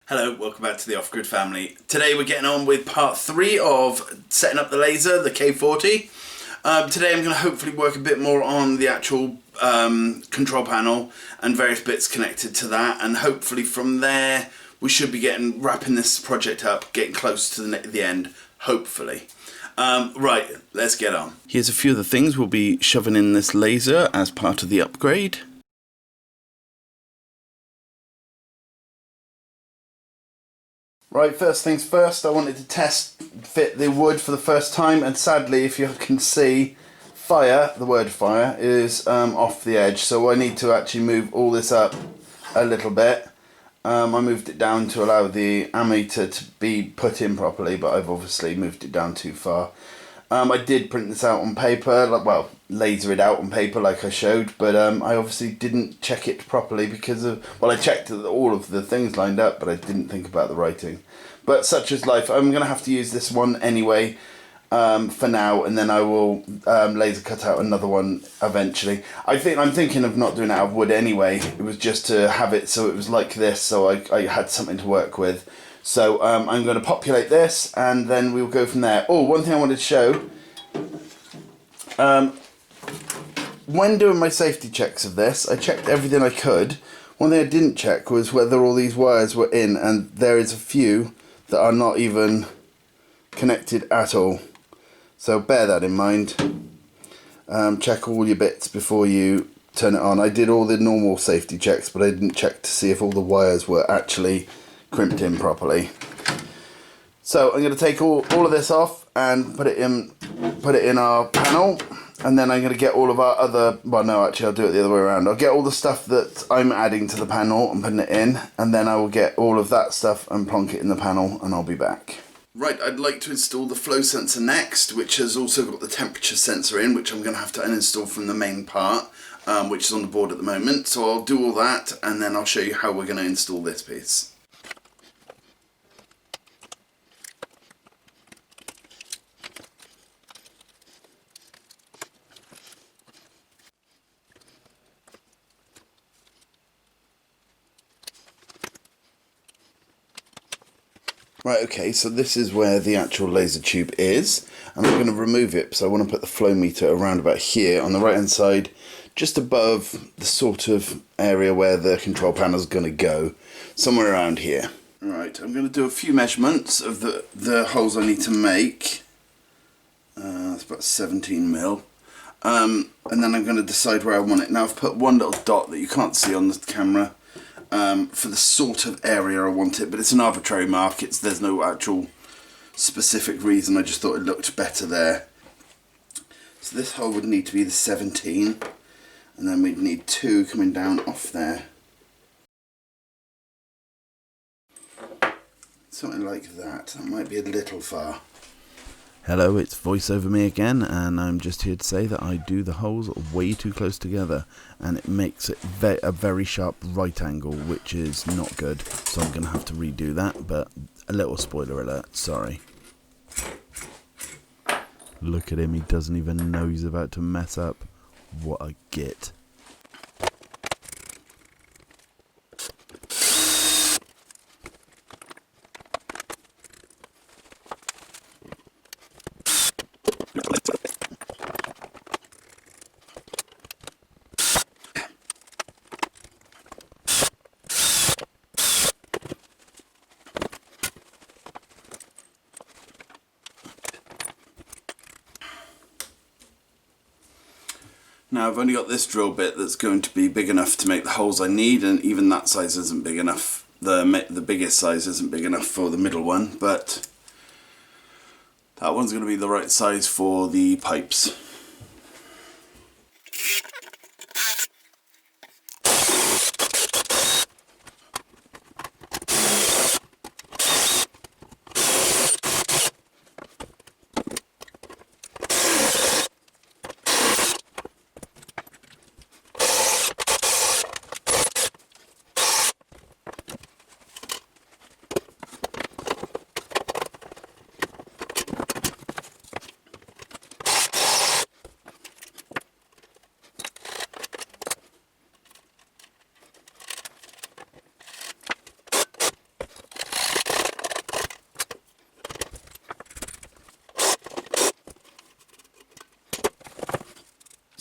Hello, welcome back to the Off-Grid family. Today we're getting on with part 3 of setting up the laser, the K40. Today I'm going to hopefully work a bit more on the actual control panel and various bits connected to that, and hopefully from there we should be wrapping this project up, getting close to the end, hopefully. Right, let's get on. Here's a few of the things we'll be shoving in this laser as part of the upgrade. Right, first things first, I wanted to fit the wood for the first time, and sadly, if you can see, the word fire, is off the edge, so I need to actually move all this up a little bit. I moved it down to allow the ammeter to be put in properly, but I've obviously moved it down too far. I did print this out on paper, laser it out on paper like I showed, but I obviously didn't check it properly because of, I checked all of the things lined up, but I didn't think about the writing. But such is life. I'm going to have to use this one anyway for now, and then I will laser cut out another one eventually. I'm thinking of not doing it out of wood anyway. It was just to have it so it was like this, so I had something to work with. So I'm going to populate this, and then we'll go from there. Oh, one thing I wanted to show. When doing my safety checks of this, I checked everything I could. One thing I didn't check was whether all these wires were in, and there is a few that are not even connected at all. So bear that in mind. Check all your bits before you turn it on. I did all the normal safety checks, but I didn't check to see if all the wires were actually crimped in properly. So I'm going to take all of this off and put it in our panel, and then I'm going to get all of our other, I'll do it the other way around. I'll get all the stuff that I'm adding to the panel and putting it in, and then I will get all of that stuff and plonk it in the panel, and I'll be back. Right, I'd like to install the flow sensor next, which has also got the temperature sensor in, which I'm going to have to uninstall from the main part, which is on the board at the moment. So I'll do all that, and then I'll show you how we're going to install this piece. Right, okay, so this is where the actual laser tube is, and I'm going to remove it, so I want to put the flow meter around about here on the right hand side, just above the sort of area where the control panel is going to go, somewhere around here. Right, I'm going to do a few measurements of the holes I need to make. It's about 17 mil. And then I'm going to decide where I want it. Now I've put one little dot that you can't see on the camera, for the sort of area I want it, but it's an arbitrary mark. There's no actual specific reason. I just thought it looked better there. So this hole would need to be the 17, and then we'd need 2 coming down off there. Something like that. That might be a little far. Hello, it's voiceover me again, and I'm just here to say that I do the holes way too close together, and it makes it a very sharp right angle, which is not good, so I'm going to have to redo that, but a little spoiler alert, sorry. Look at him, he doesn't even know he's about to mess up. What a git. Now I've only got this drill bit that's going to be big enough to make the holes I need, and even that size isn't big enough. The biggest size isn't big enough for the middle one, but that one's going to be the right size for the pipes.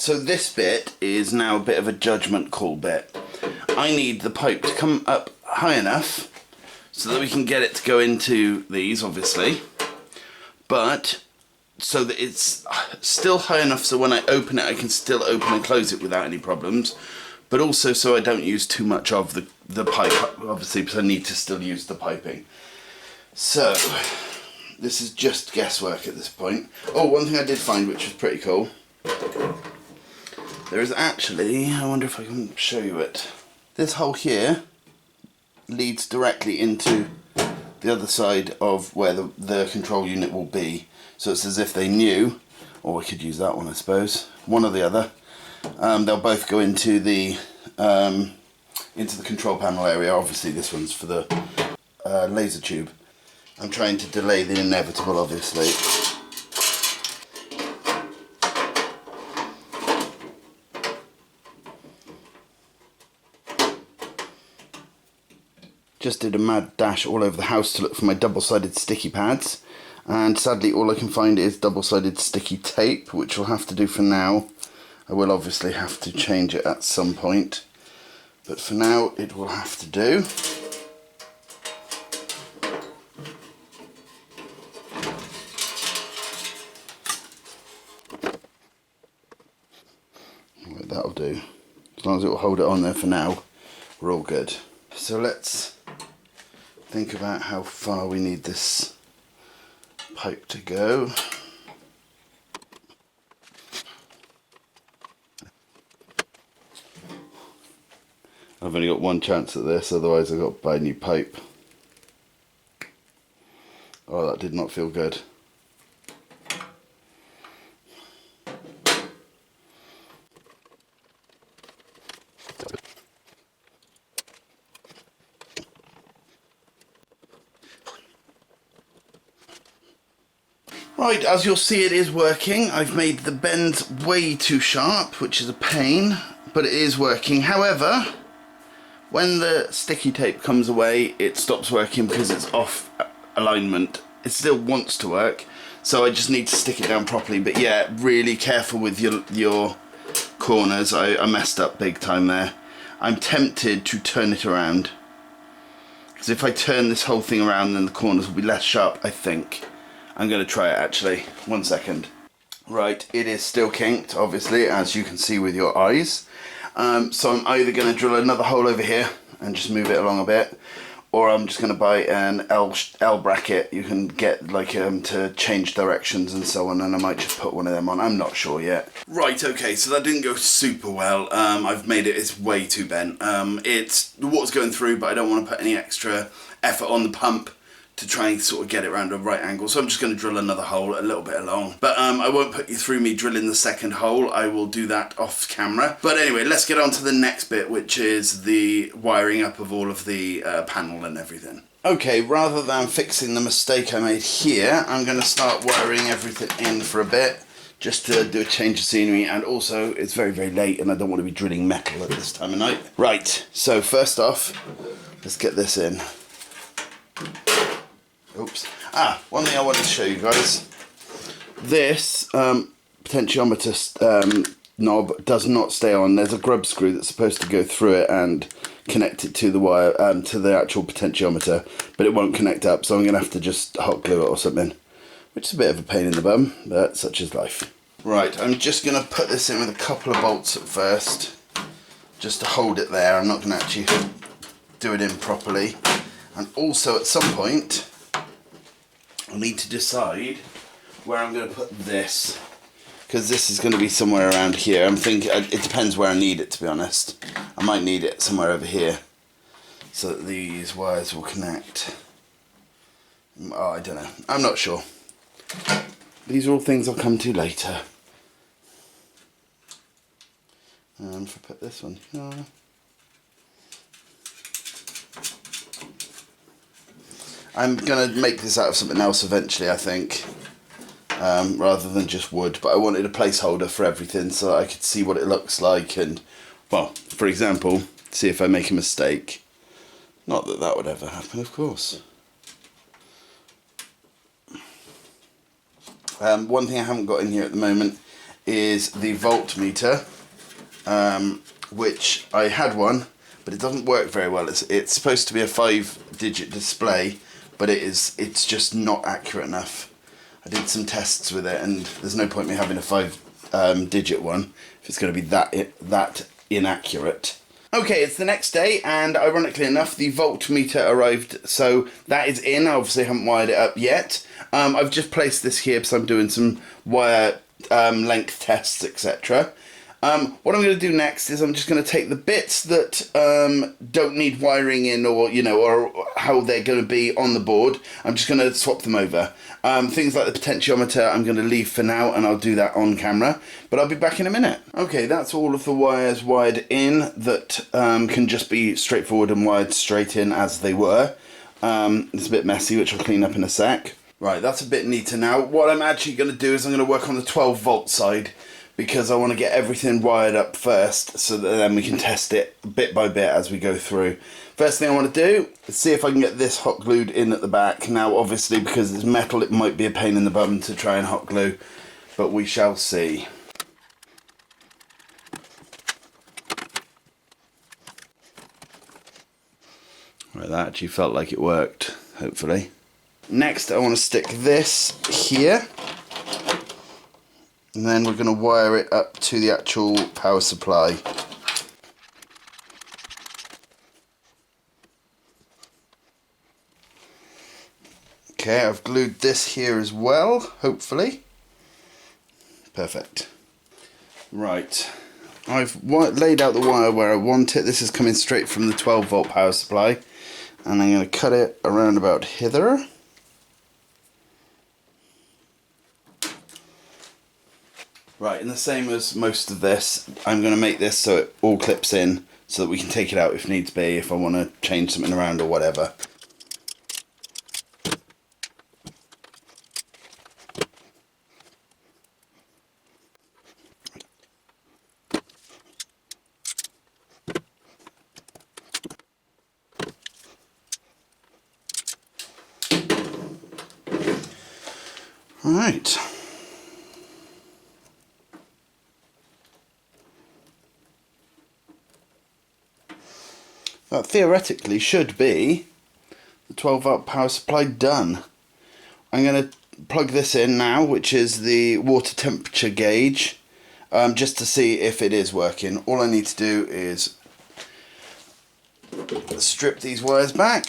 so this bit is now a bit of a judgment call bit. I need the pipe to come up high enough so that we can get it to go into these, obviously, but so that it's still high enough so when I open it I can still open and close it without any problems, but also so I don't use too much of the pipe, obviously, because I need to still use the piping. So this is just guesswork at this point. Oh, one thing I did find which was pretty cool. There is actually, I wonder if I can show you it. This hole here leads directly into the other side of where the control unit will be. So it's as if they knew, or we could use that one I suppose, one or the other. They'll both go into the control panel area. Obviously this one's for the laser tube. I'm trying to delay the inevitable, obviously. Just did a mad dash all over the house to look for my double-sided sticky pads, and sadly all I can find is double-sided sticky tape, which we'll have to do for now. I will obviously have to change it at some point, but for now it will have to do. Right, that'll do. As long as it will hold it on there for now, we're all good. So let's think about how far we need this pipe to go. I've only got one chance at this, otherwise I've got to buy a new pipe. Oh, that did not feel good. Right, as you'll see, it is working. I've made the bends way too sharp, which is a pain, but it is working. However, when the sticky tape comes away, it stops working because it's off alignment. It still wants to work, so I just need to stick it down properly. But yeah, really careful with your corners. I messed up big time there. I'm tempted to turn it around, because if I turn this whole thing around, then the corners will be less sharp, I think. I'm going to try it actually. 1 second. Right, it is still kinked, obviously, as you can see with your eyes. So I'm either going to drill another hole over here and just move it along a bit, or I'm just going to buy an L bracket. You can get like to change directions and so on, and I might just put one of them on. I'm not sure yet. Right, okay, so that didn't go super well. I've made it, it's way too bent. It's the water's going through, but I don't want to put any extra effort on the pump to try and sort of get it around a right angle. So I'm just going to drill another hole a little bit along. But I won't put you through me drilling the second hole. I will do that off camera. But anyway, let's get on to the next bit, which is the wiring up of all of the panel and everything. Okay, rather than fixing the mistake I made here, I'm going to start wiring everything in for a bit, just to do a change of scenery, and also it's very, very late and I don't want to be drilling metal at this time of night. Right, so first off, let's get this in. Oops. One thing I wanted to show you guys. This potentiometer knob does not stay on. There's a grub screw that's supposed to go through it and connect it to the wire, to the actual potentiometer, but it won't connect up, so I'm going to have to just hot glue it or something, which is a bit of a pain in the bum, but such is life. Right, I'm just going to put this in with a couple of bolts at first, just to hold it there. I'm not going to actually do it in properly. And also at some point, I need to decide where I'm going to put this, because this is going to be somewhere around here. I'm thinking, it depends where I need it, to be honest. I might need it somewhere over here so that these wires will connect. Oh, I don't know. I'm not sure. These are all things I'll come to later. And if I put this one here. I'm going to make this out of something else eventually, I think, rather than just wood. But I wanted a placeholder for everything so that I could see what it looks like and, well, for example, see if I make a mistake. Not that that would ever happen, of course. One thing I haven't got in here at the moment is the voltmeter, which I had one, but it doesn't work very well. It's supposed to be a 5-digit display, but it's just not accurate enough. I did some tests with it, and there's no point me having a 5-digit one if it's going to be that inaccurate. Okay, it's the next day, and ironically enough, the voltmeter arrived, so that is in. I obviously haven't wired it up yet. I've just placed this here because I'm doing some wire length tests, etc. What I'm going to do next is I'm just going to take the bits that don't need wiring in, or or how they're going to be on the board. I'm just going to swap them over. Things like the potentiometer I'm going to leave for now, and I'll do that on camera, but I'll be back in a minute. Okay, that's all of the wires wired in that can just be straightforward and wired straight in as they were. It's a bit messy, which I'll clean up in a sec. Right, that's a bit neater now. What I'm actually going to do is I'm going to work on the 12 volt side, because I want to get everything wired up first, so that then we can test it bit by bit as we go through. First thing I want to do is see if I can get this hot glued in at the back. Now obviously, because it's metal, it might be a pain in the bum to try and hot glue, but we shall see. Right, that actually felt like it worked, hopefully. Next I want to stick this here, and then we're going to wire it up to the actual power supply. Okay, I've glued this here as well, hopefully. Perfect. Right, I've laid out the wire where I want it. This is coming straight from the 12 volt power supply, and I'm going to cut it around about hither. Right, and the same as most of this, I'm going to make this so it all clips in, so that we can take it out if needs be, if I want to change something around or whatever. Right. That theoretically should be the 12 volt power supply done. I'm going to plug this in now, which is the water temperature gauge, just to see if it is working. All I need to do is strip these wires back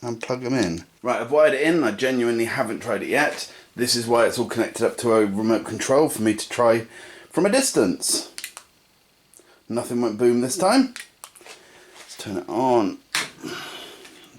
and plug them in. Right, I've wired it in. I genuinely haven't tried it yet. This is why it's all connected up to a remote control for me to try from a distance. Nothing went boom this time. Let's turn it on.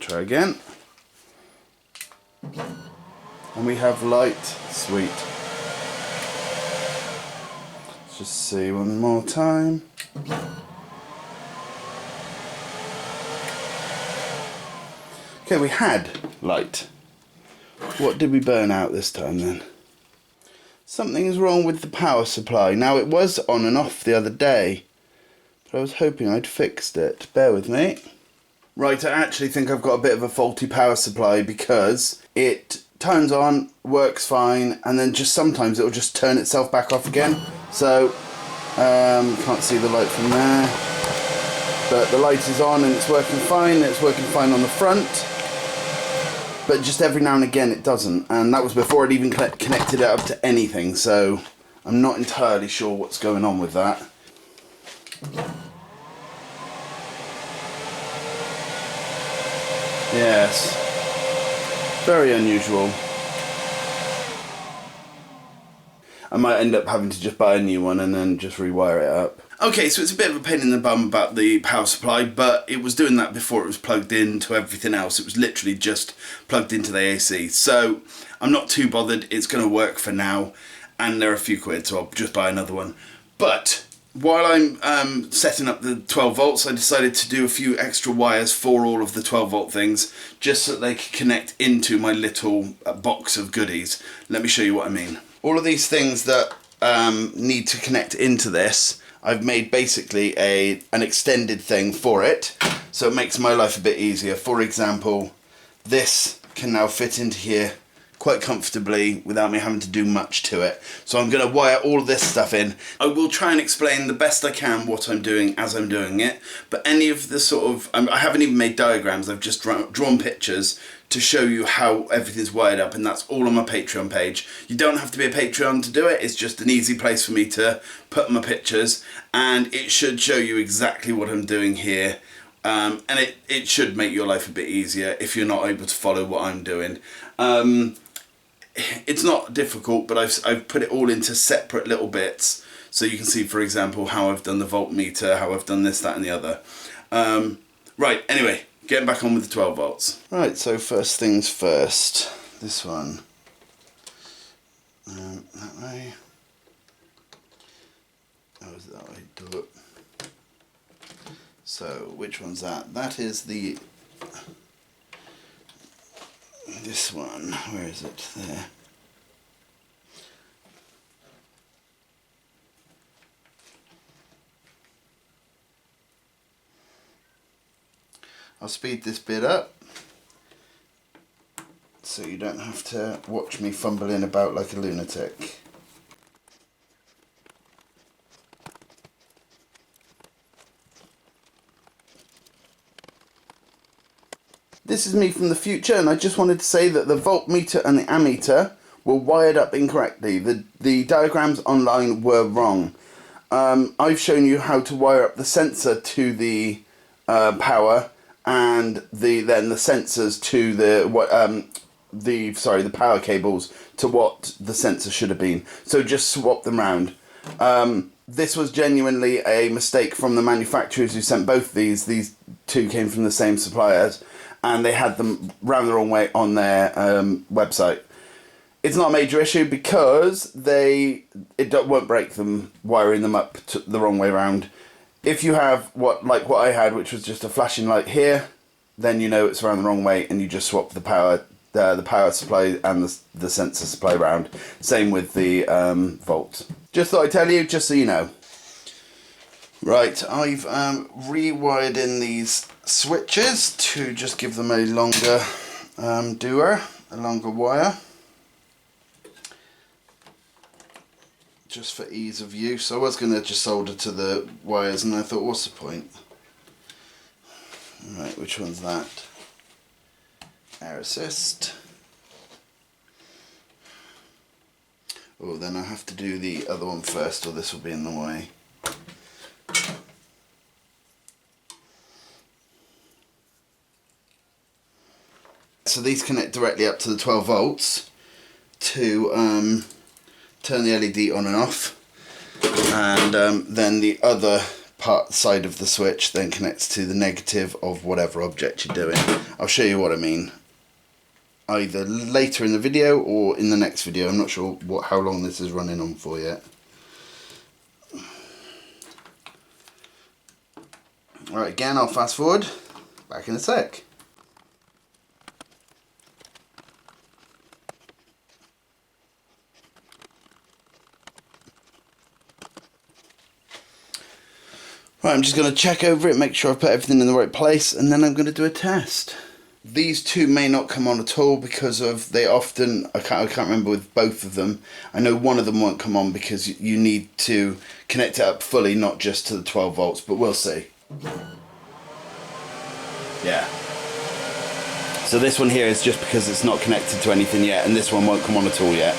Try again. And we have light. Sweet. Let's just see one more time. Okay, we had light. What did we burn out this time then? Something is wrong with the power supply. Now, it was on and off the other day, but I was hoping I'd fixed it. Bear with me. Right, I actually think I've got a bit of a faulty power supply, because it turns on, works fine, and then just sometimes it'll just turn itself back off again. So, can't see the light from there, but the light is on and it's working fine. It's working fine on the front, but just every now and again it doesn't, and that was before I'd even connected it up to anything, so I'm not entirely sure what's going on with that. Yes, very unusual. I might end up having to just buy a new one and then just rewire it up. Okay, so it's a bit of a pain in the bum about the power supply, but it was doing that before it was plugged into everything else. It was literally just plugged into the AC. So I'm not too bothered. It's going to work for now, and they're a few quid, so I'll just buy another one. But while I'm setting up the 12 volts, I decided to do a few extra wires for all of the 12 volt things, just so that they could connect into my little box of goodies. Let me show you what I mean. All of these things that need to connect into this, I've made basically an extended thing for it, so it makes my life a bit easier. For example, this can now fit into here quite comfortably without me having to do much to it. So I'm going to wire all of this stuff in. I will try and explain the best I can what I'm doing as I'm doing it, but any of the sort of, I haven't even made diagrams, I've just drawn pictures to show you how everything's wired up, and that's all on my Patreon page. You don't have to be a Patreon to do it, it's just an easy place for me to put my pictures, and it should show you exactly what I'm doing here. And it should make your life a bit easier if you're not able to follow what I'm doing. It's not difficult, but I've put it all into separate little bits, so you can see, for example, how I've done the voltmeter, how I've done this, that and the other. Right, anyway, getting back on with the 12 volts. Right, so first things first, this one. That way. Oh, is it that way? Do it. So, which one's that? That is the... this one, where is it? There. I'll speed this bit up so you don't have to watch me fumbling about like a lunatic. This is me from the future, and I just wanted to say that the voltmeter and the ammeter were wired up incorrectly. The diagrams online were wrong. I've shown you how to wire up the sensor to the power, and then the sensors to the power cables to what the sensor should have been. So just swap them round. This was genuinely a mistake from the manufacturers who sent both these. These two came from the same suppliers, and they had them round the wrong way on their website. It's not a major issue because it won't break them wiring them up the wrong way around. If you have what I had, which was just a flashing light here, then you know it's around the wrong way, and you just swap the power supply and the sensor supply round. Same with the volt. Just thought I'd tell you, just so you know. Right, I've rewired in these switches to just give them a longer a longer wire, just for ease of use. I was going to just solder to the wires, and I thought, what's the point? Right, which one's that? Air assist. Oh, then I have to do the other one first, or this will be in the way. So these connect directly up to the 12 volts to turn the LED on and off, and then the other side of the switch then connects to the negative of whatever object you're doing. I'll show you what I mean either later in the video or in the next video. I'm not sure how long this is running on for yet. Alright, again, I'll fast forward. Back in a sec. Right, I'm just going to check over it, make sure I've put everything in the right place, and then I'm going to do a test. These two may not come on at all because of they often, I can't remember with both of them. I know one of them won't come on because you need to connect it up fully, not just to the 12 volts, but we'll see. Yeah. So this one here is just because it's not connected to anything yet, and this one won't come on at all yet.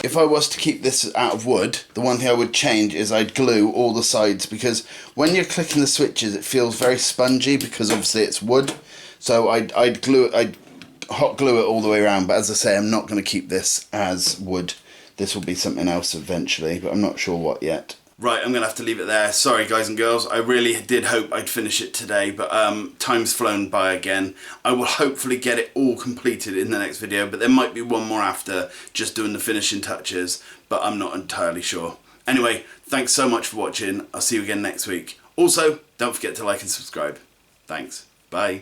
If I was to keep this out of wood, the one thing I would change is I'd glue all the sides, because when you're clicking the switches it feels very spongy because obviously it's wood. So I'd hot glue it all the way around, but as I say, I'm not going to keep this as wood. This will be something else eventually, but I'm not sure what yet. Right, I'm going to have to leave it there. Sorry guys and girls, I really did hope I'd finish it today, but time's flown by again. I will hopefully get it all completed in the next video, but there might be one more after, just doing the finishing touches, but I'm not entirely sure. Anyway, thanks so much for watching. I'll see you again next week. Also, don't forget to like and subscribe. Thanks. Bye.